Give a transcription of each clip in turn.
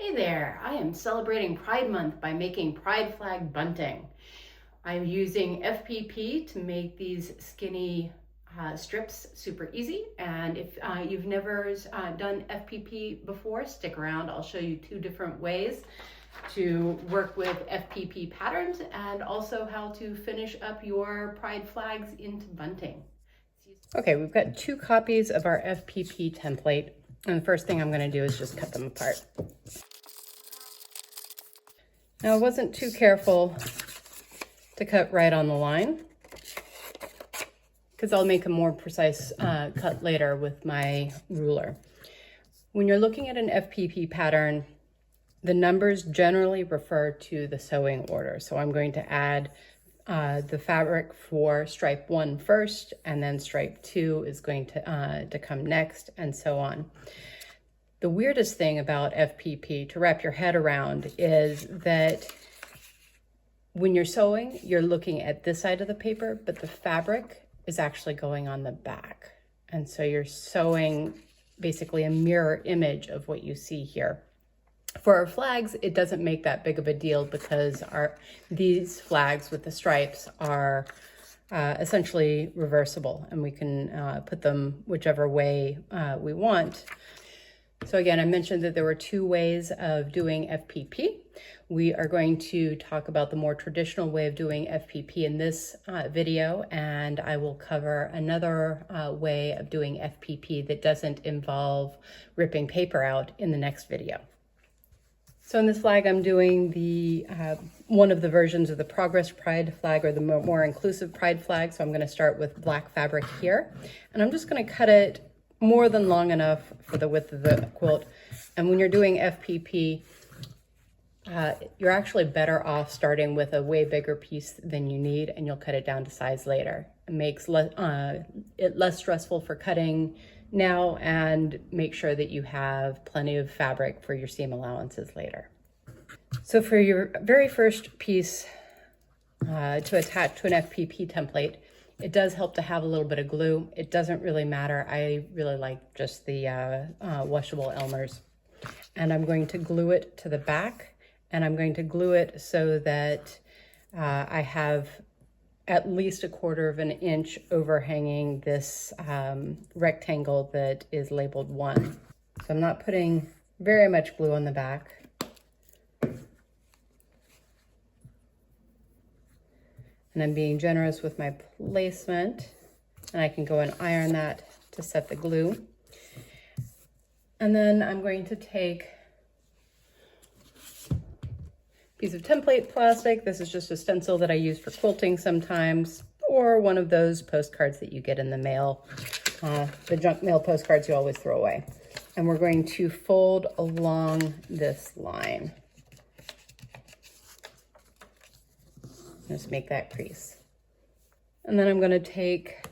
Hey there, I am celebrating Pride Month by making pride flag bunting. I'm using FPP to make these skinny strips super easy. And if you've never done FPP before, stick around. I'll show you two different ways to work with FPP patterns and also how to finish up your pride flags into bunting. Okay, we've got two copies of our FPP template. And the first thing I'm going to do is just cut them apart. Now, I wasn't too careful to cut right on the line because I'll make a more precise cut later with my ruler. When you're looking at an FPP pattern, the numbers generally refer to the sewing order. So I'm going to add the fabric for stripe 1 first, and then stripe 2 is going to come next, and so on. The weirdest thing about FPP to wrap your head around is that when you're sewing, you're looking at this side of the paper, but the fabric is actually going on the back. And so you're sewing basically a mirror image of what you see here. For our flags, it doesn't make that big of a deal because these flags with the stripes are essentially reversible, and we can put them whichever way we want. So again, I mentioned that there were two ways of doing FPP. We are going to talk about the more traditional way of doing FPP in this video, and I will cover another way of doing FPP that doesn't involve ripping paper out in the next video. So in this flag, I'm doing the one of the versions of the Progress Pride flag, or the more inclusive Pride flag. So I'm going to start with black fabric here, and I'm just going to cut it more than long enough for the width of the quilt. And when you're doing FPP, you're actually better off starting with a way bigger piece than you need, and you'll cut it down to size later. It makes it less stressful for cutting now, and make sure that you have plenty of fabric for your seam allowances later. So for your very first piece to attach to an FPP template, it does help to have a little bit of glue. It doesn't really matter. I really like just the washable Elmer's. And I'm going to glue it to the back, and I'm going to glue it so that I have at least 1/4 inch overhanging this rectangle that is labeled 1. So I'm not putting very much glue on the back. And I'm being generous with my placement, and I can go and iron that to set the glue. And then I'm going to take a piece of template plastic. This is just a stencil that I use for quilting sometimes, or one of those postcards that you get in the mail, the junk mail postcards you always throw away. And we're going to fold along this line. Just make that crease. And then I'm going to take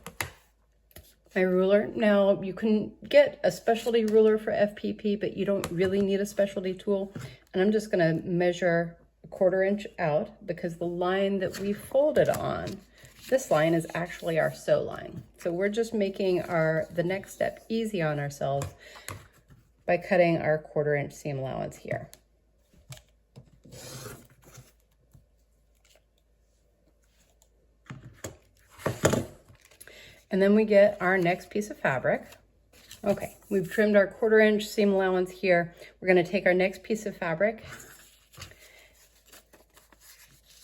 my ruler. Now, you can get a specialty ruler for FPP, but you don't really need a specialty tool. And I'm just going to measure 1/4 inch out, because the line that we folded on, this line is actually our sew line. So we're just making the next step easy on ourselves by cutting our 1/4 inch seam allowance here. And then we get our next piece of fabric. Okay, we've trimmed our 1/4 inch seam allowance here. We're going to take our next piece of fabric,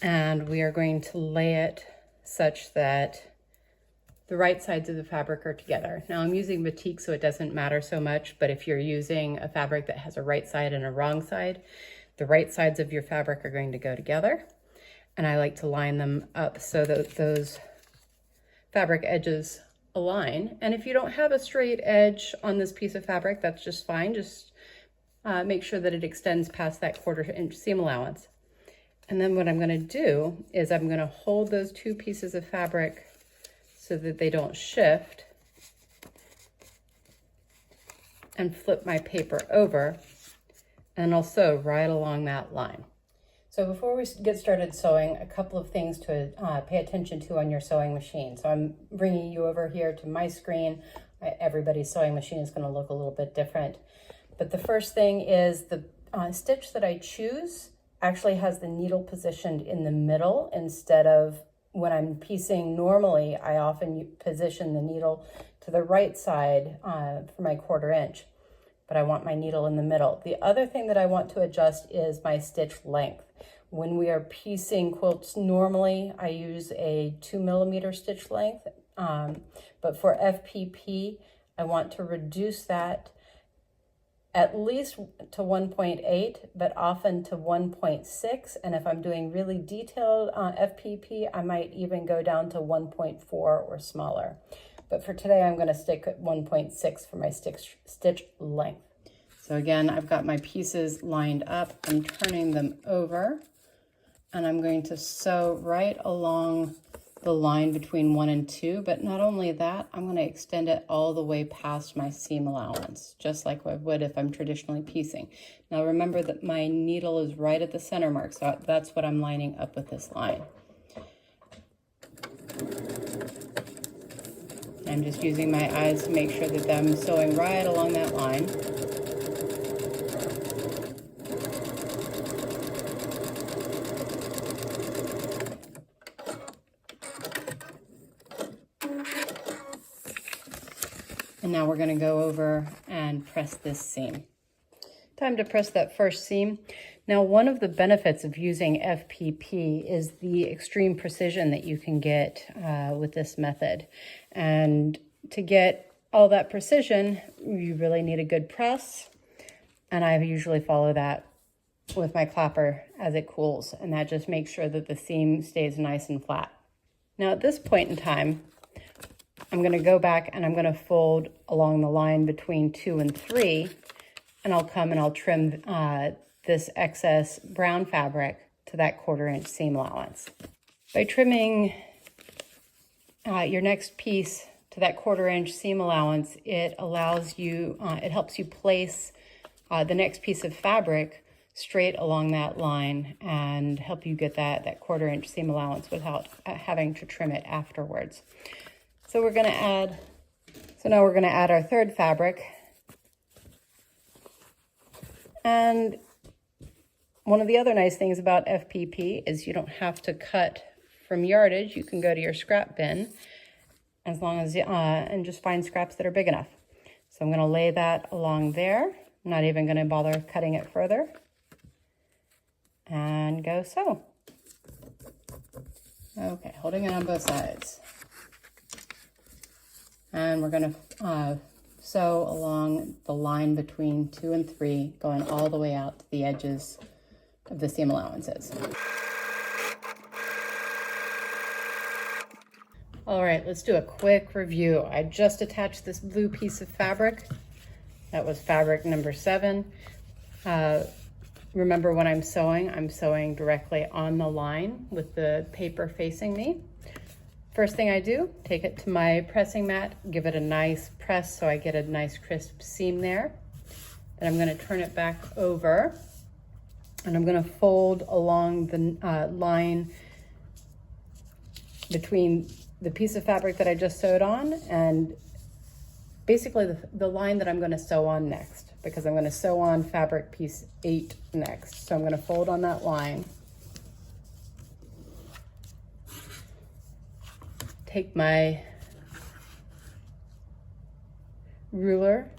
and we are going to lay it such that the right sides of the fabric are together. Now, I'm using batik, so it doesn't matter so much, but if you're using a fabric that has a right side and a wrong side, the right sides of your fabric are going to go together. And I like to line them up so that those fabric edges align. And if you don't have a straight edge on this piece of fabric, that's just fine. Just make sure that it extends past that 1/4 inch seam allowance. And then what I'm going to do is I'm going to hold those two pieces of fabric so that they don't shift, and flip my paper over, and I'll sew right along that line. So before we get started sewing, a couple of things to pay attention to on your sewing machine. So I'm bringing you over here to my screen. Everybody's sewing machine is going to look a little bit different. But the first thing is the stitch that I choose actually has the needle positioned in the middle instead of when I'm piecing normally, I often position the needle to the right side for my 1/4 inch, but I want my needle in the middle. The other thing that I want to adjust is my stitch length. When we are piecing quilts normally, I use a 2mm stitch length, but for FPP, I want to reduce that at least to 1.8, but often to 1.6. And if I'm doing really detailed FPP, I might even go down to 1.4 or smaller. But for today, I'm gonna stick at 1.6 for my stitch length. So again, I've got my pieces lined up. I'm turning them over, and I'm going to sew right along the line between 1 and 2, but not only that, I'm going to extend it all the way past my seam allowance, just like I would if I'm traditionally piecing. Now remember that my needle is right at the center mark, so that's what I'm lining up with this line. I'm just using my eyes to make sure that I'm sewing right along that line. And now we're going to go over and press this seam. Time to press that first seam. Now, one of the benefits of using FPP is the extreme precision that you can get with this method. And to get all that precision, you really need a good press. And I usually follow that with my clapper as it cools. And that just makes sure that the seam stays nice and flat. Now, at this point in time, I'm going to go back and I'm going to fold along the line between 2 and 3, and I'll come and I'll trim this excess brown fabric to that 1/4 inch seam allowance. By trimming your next piece to that 1/4 inch seam allowance, it allows you, it helps you place the next piece of fabric straight along that line and help you get that 1/4 inch seam allowance without having to trim it afterwards. So we're going to add, now we're going to add our third fabric. And one of the other nice things about FPP is you don't have to cut from yardage. You can go to your scrap bin as long as, and just find scraps that are big enough. So I'm going to lay that along there. I'm not even going to bother cutting it further. And go sew. Okay, holding it on both sides. And we're going to sew along the line between 2 and 3, going all the way out to the edges of the seam allowances. All right, let's do a quick review. I just attached this blue piece of fabric. That was fabric number 7. Remember, when I'm sewing directly on the line with the paper facing me. First thing I do, take it to my pressing mat, give it a nice press so I get a nice crisp seam there. Then I'm going to turn it back over, and I'm going to fold along the line between the piece of fabric that I just sewed on and basically the line that I'm going to sew on next, because I'm going to sew on fabric piece 8 next. So I'm going to fold on that line. Take my ruler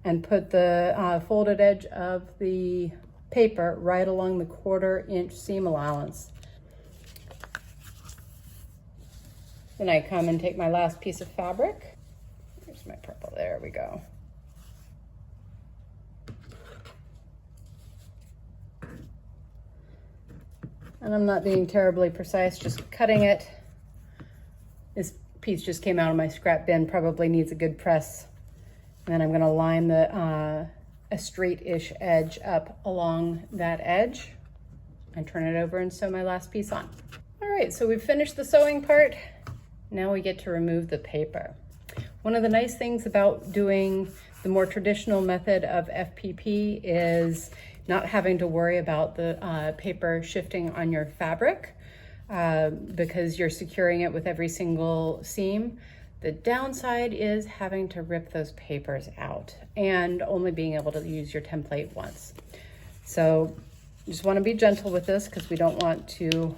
and put the folded edge of the paper right along the 1/4 inch seam allowance. Then I come and take my last piece of fabric. Here's my purple, there we go. And I'm not being terribly precise, just cutting it. This piece just came out of my scrap bin, probably needs a good press. And then I'm going to line a straight-ish edge up along that edge and turn it over and sew my last piece on. All right, so we've finished the sewing part. Now we get to remove the paper. One of the nice things about doing the more traditional method of FPP is not having to worry about the paper shifting on your fabric. Because you're securing it with every single seam. The downside is having to rip those papers out and only being able to use your template once. So you just want to be gentle with this because we don't want to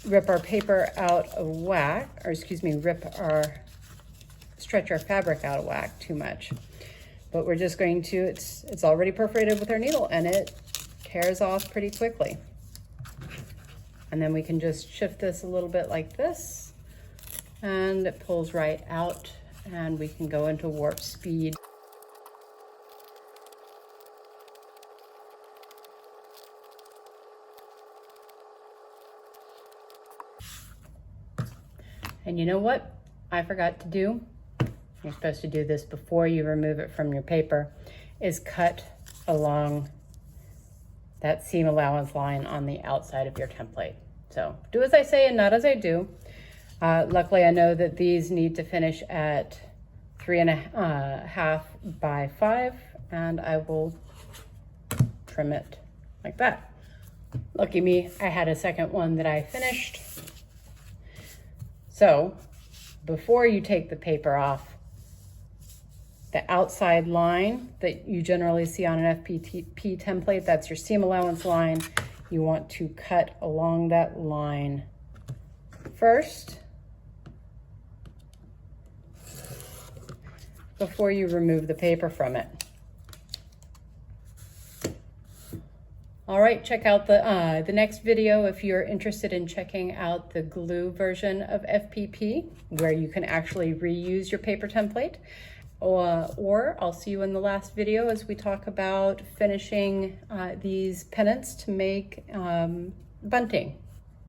rip our paper out of whack, or excuse me, stretch our fabric out of whack too much. But we're just going to, it's already perforated with our needle and it tears off pretty quickly. And then we can just shift this a little bit like this and it pulls right out and we can go into warp speed. And you know what I forgot to do? You're supposed to do this before you remove it from your paper, is cut along that seam allowance line on the outside of your template. So do as I say and not as I do. Luckily, I know that these need to finish at 3.5 by 5, and I will trim it like that. Lucky me, I had a second one that I finished. So before you take the paper off, the outside line that you generally see on an FPP template, that's your seam allowance line. You want to cut along that line first before you remove the paper from it. All right, check out the next video if you're interested in checking out the glue version of FPP, where you can actually reuse your paper template. Or I'll see you in the last video as we talk about finishing these pennants to make bunting.